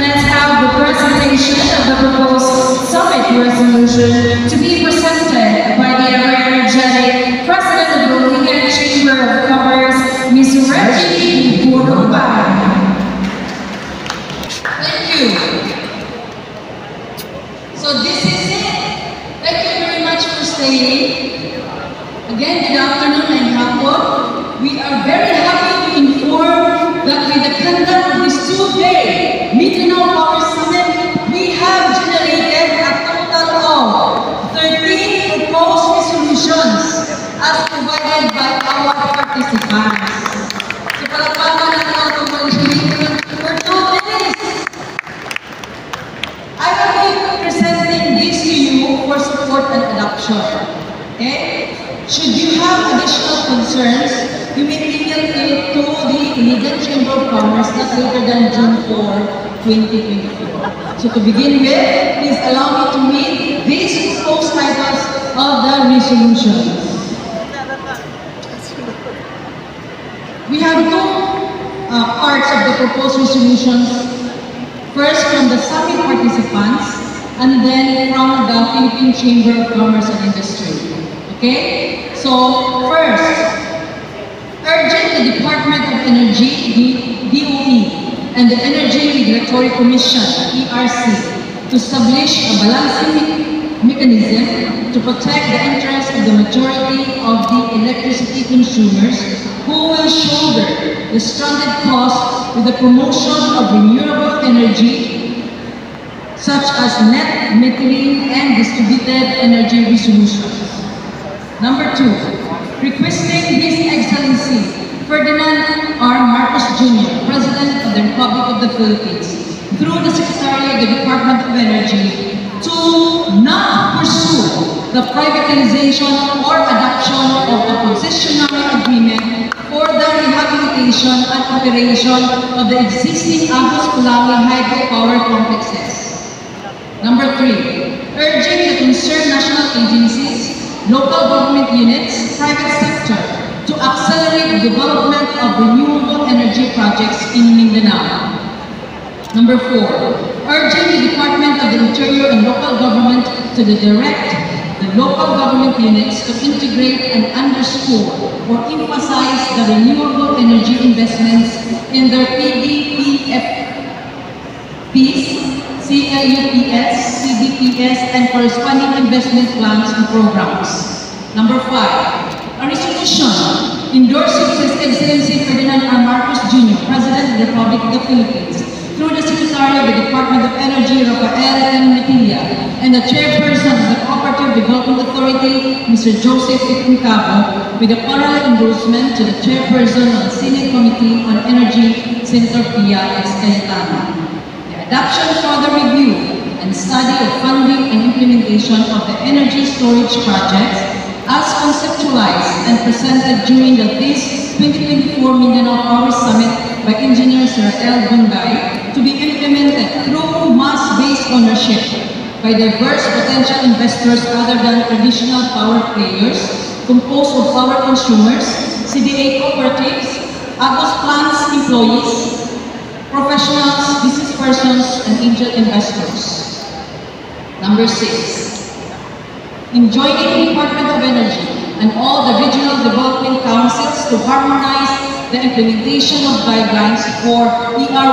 let's have the presentation of the proposed summit resolution to be presented by the ever-energetic President of the Lincoln Chamber of Commerce, Ms. Reggie Burubay. Thank you. So this is it. Thank you very much for staying. Again, good afternoon and hapon. We are very happy to inform that with the conduct of this two-day Mindanao Power Summit, we have generated a total of 13 proposed resolutions as provided by our participants. So palakpakan natin ang congratulations for 2 minutes. I will be presenting this to you for support and adoption. Okay? Should you have additional concerns, you may email it to the Lincoln Chamber of Commerce not later than June 4, 2024. So to begin with, please allow me to read these proposed titles of the resolutions. We have two parts of the proposed resolutions. First from the summit participants, and then from the Philippine Chamber of Commerce and Industry. Okay? So, first, urging the Department of Energy, DOE, and the Energy Regulatory Commission, ERC, to establish a balancing mechanism to protect the interests of the majority of the electricity consumers who will shoulder the stranded costs with the promotion of renewable energy, such as net metering and distributed energy resolutions. Number 2, requesting His Excellency Ferdinand R. Marcos Jr., President of the Republic of the Philippines, through the Secretary of the Department of Energy, to not pursue the privatization or adoption of a concessionary agreement for the rehabilitation and operation of the existing Agus Pulangi hydropower complexes. Number 3, urging the concerned national agencies, local government units, private sector to accelerate the development of renewable energy projects in Mindanao. Number 4, urging the Department of the Interior and local government to direct the local government units to integrate and underscore or emphasize the renewable energy investments in their PDPFPs, CLUPS, CDPS, and corresponding investment plans and programs. Number 5, a resolution endorsing His Excellency Ferdinand R. Marcos Jr., President of the Republic of the Philippines, through the Secretary of the Department of Energy, Rafael M. Matilla, and the Chairperson of the Cooperative Development Authority, Mr. Joseph Itincabo, with a parallel endorsement to the Chairperson of the Senate Committee on Energy, Senator Pia S. Cayetano. Adoption, further review, and study of funding and implementation of the energy storage projects as conceptualized and presented during the THIS 2024 Mindanao Power Summit by Engineer Sir L. Bungay, to be implemented through mass-based ownership by diverse potential investors other than traditional power players, composed of power consumers, CDA cooperatives, Agus plants employees, professionals, business persons, and angel investors. Number 6, enjoining the Department of Energy and all the regional development councils to harmonize the implementation of guidelines for ER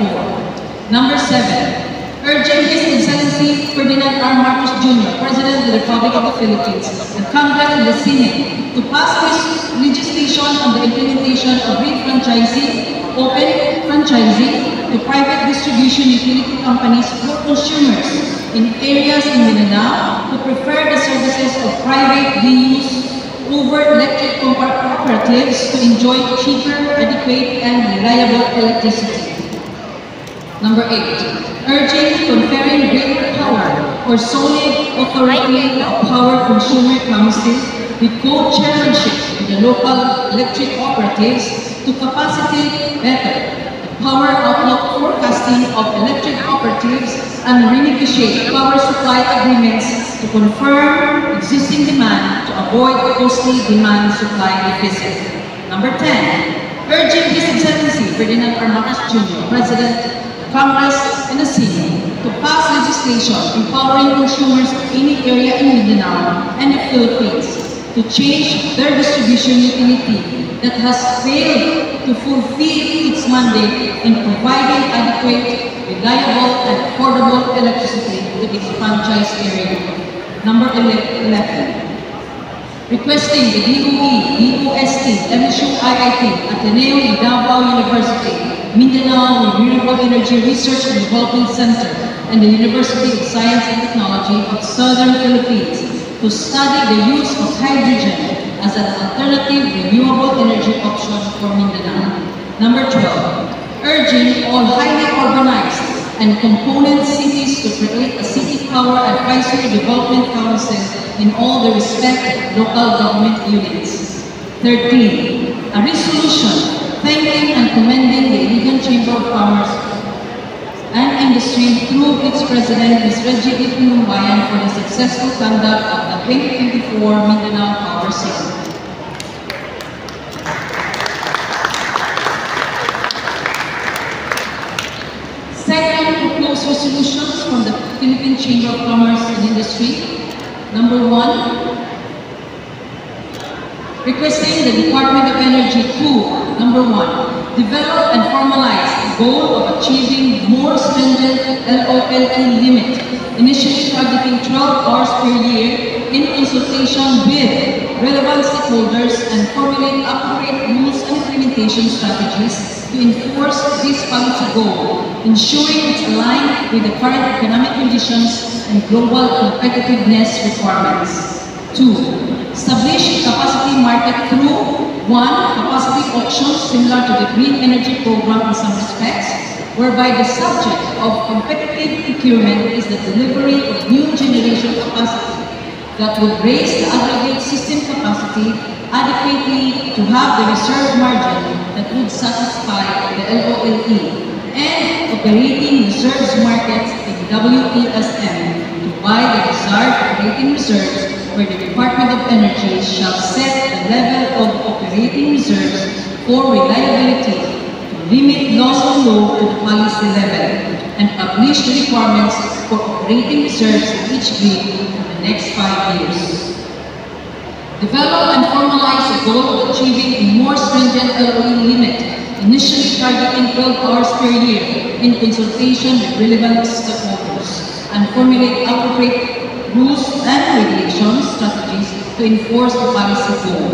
194. Number 7, urging His Excellency Ferdinand R. Marcos Jr., President of the Republic of the Philippines, and Congress and the Senate to pass this legislation on the implementation of refranchising, open franchising to private distribution utility companies for consumers in areas in Mindanao who prefer the services of private DUs over electric cooperatives to enjoy cheaper, adequate, and reliable electricity. Number 8, urging conferring greater power or solid authority of Power Consumer Council with co-chairmanship with the local electric cooperatives to capacitate better the power outlook forecasting of electric cooperatives and renegotiate power supply agreements to confirm existing demand to avoid costly demand-supply deficit. Number 10, urging His Excellency Ferdinand R. Marcos Jr., President of the Congress, and the Senate to pass legislation empowering consumers of any area in Mindanao and the Philippines to change their distribution utility that has failed to fulfill its mandate in providing adequate, reliable, and affordable electricity to its franchise area. Number 11. Requesting the DOE, DOST, MSU IIT, Ateneo de Davao University, Mindanao Renewable Energy Research and Development Center, and the University of Science and Technology of Southern Philippines to study the use of hydrogen as an alternative renewable energy option for Mindanao. Number 12. Urging all highly urbanized and component cities to create a City Power Advisory Development Council in all the respective local government units. 13. A resolution thanking and commending the Iligan Chamber of Commerce and Industry through its President, Ms. Reggie E. Pinumbayan, for the successful conduct of the 2024 Mindanao Power Sale. Second, proposed resolutions from the Philippine Chamber of Commerce and Industry. Number 1, requesting the Department of Energy to, number 1, develop and formalize the goal of achieving more stringent LOLE limit, initially targeting 12 hours per year in consultation with relevant stakeholders, and formulate appropriate rules and implementation strategies to enforce this policy goal, ensuring it's aligned with the current economic conditions and global competitiveness requirements. 2. Establish capacity market through 1. Capacity auctions similar to the Green Energy Program in some respects, whereby the subject of competitive procurement is the delivery of new generation capacity that would raise the aggregate system capacity adequately to have the reserve margin that would satisfy the LOLE, and operating reserves markets in WESM to buy the desired operating reserves, where the Department of Energy shall set the level of operating reserves for reliability to limit loss of load to the policy level, and publish the requirements for operating reserves in each grid for the next 5 years. Develop and formalize the goal of achieving a more stringent LOE limit, initially targeting 12 hours per year in consultation with relevant stakeholders, and formulate appropriate rules and regulation strategies to enforce the policy goal.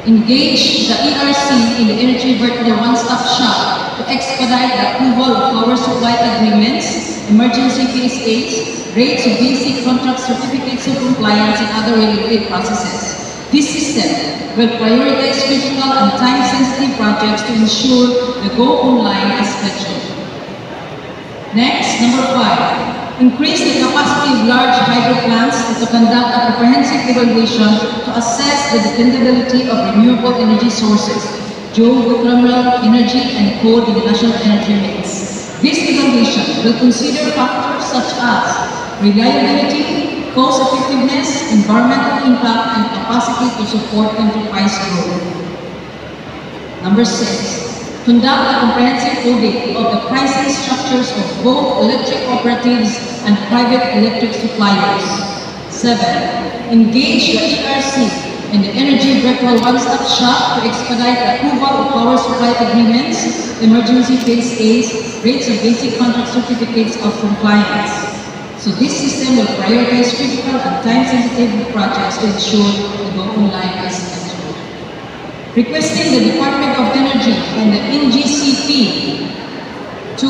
Engage the ERC in the Energy Vertical One-Stop Shop to expedite the approval of power supply agreements, emergency PSAs, rates of basic contract certificates of compliance, and other related processes. This system will prioritize critical and time-sensitive projects to ensure they go online as scheduled. Next, number 5. Increase the capacity of large hydro plants to conduct a comprehensive evaluation to assess the dependability of renewable energy sources, geothermal energy, and coal in the national energy mix. This evaluation will consider factors such as reliability, cost effectiveness, environmental impact, and capacity to support enterprise growth. Number 6. Conduct a comprehensive audit of the pricing structures of both electric cooperatives and private electric suppliers. 7. Engage the ERC and the Energy Virtual One-Stop Shop to expedite the approval of power supply agreements, emergency PSAs, rates of basic contract certificates of compliance. So this system will prioritize critical and time-sensitive projects to ensure they go online as scheduled. Requesting the Department of Energy and the NGCP to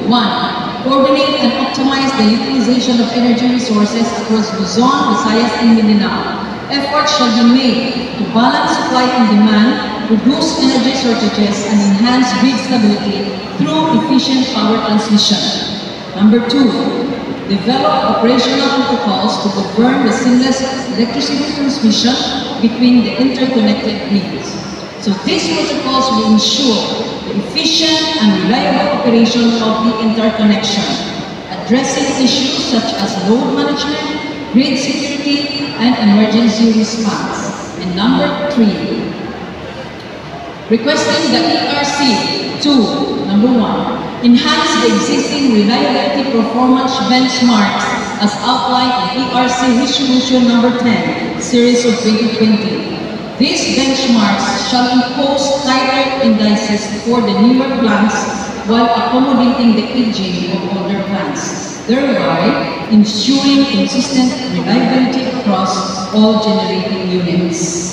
1. Coordinate and optimize the utilization of energy resources across Luzon, Visayas, and Mindanao. Efforts shall be made to balance supply and demand, reduce energy shortages, and enhance grid stability through efficient power transmission. Number 2. Develop operational protocols to govern the seamless electricity transmission between the interconnected grids. So these protocols will ensure the efficient and reliable operation of the interconnection, addressing issues such as load management, grid security, and emergency response. And number 3, requesting the ERC to, number 1, enhance the existing reliability performance benchmarks as outlined in ERC Resolution number 10, Series of 2020. These benchmarks shall impose tighter indices for the newer plants while accommodating the aging of older plants, thereby ensuring consistent reliability across all generating units.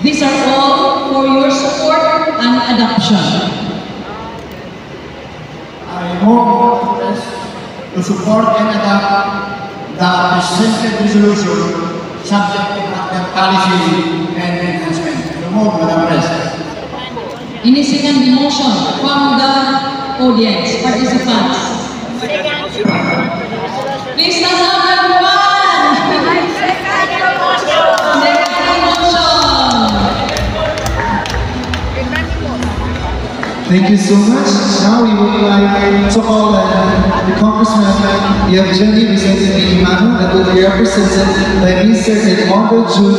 These are all for your support and adoption. I hope to support and adopt the presented resolution subject to proper policy and enhancement. So move, Madam President. Initiating the motion from the audience participants. Please stand up, everyone! Second motion! Thank you so much. Now we would like to call the Congressman Yevgeny Vicente Manu that will be represented by Mr. Edmondo June.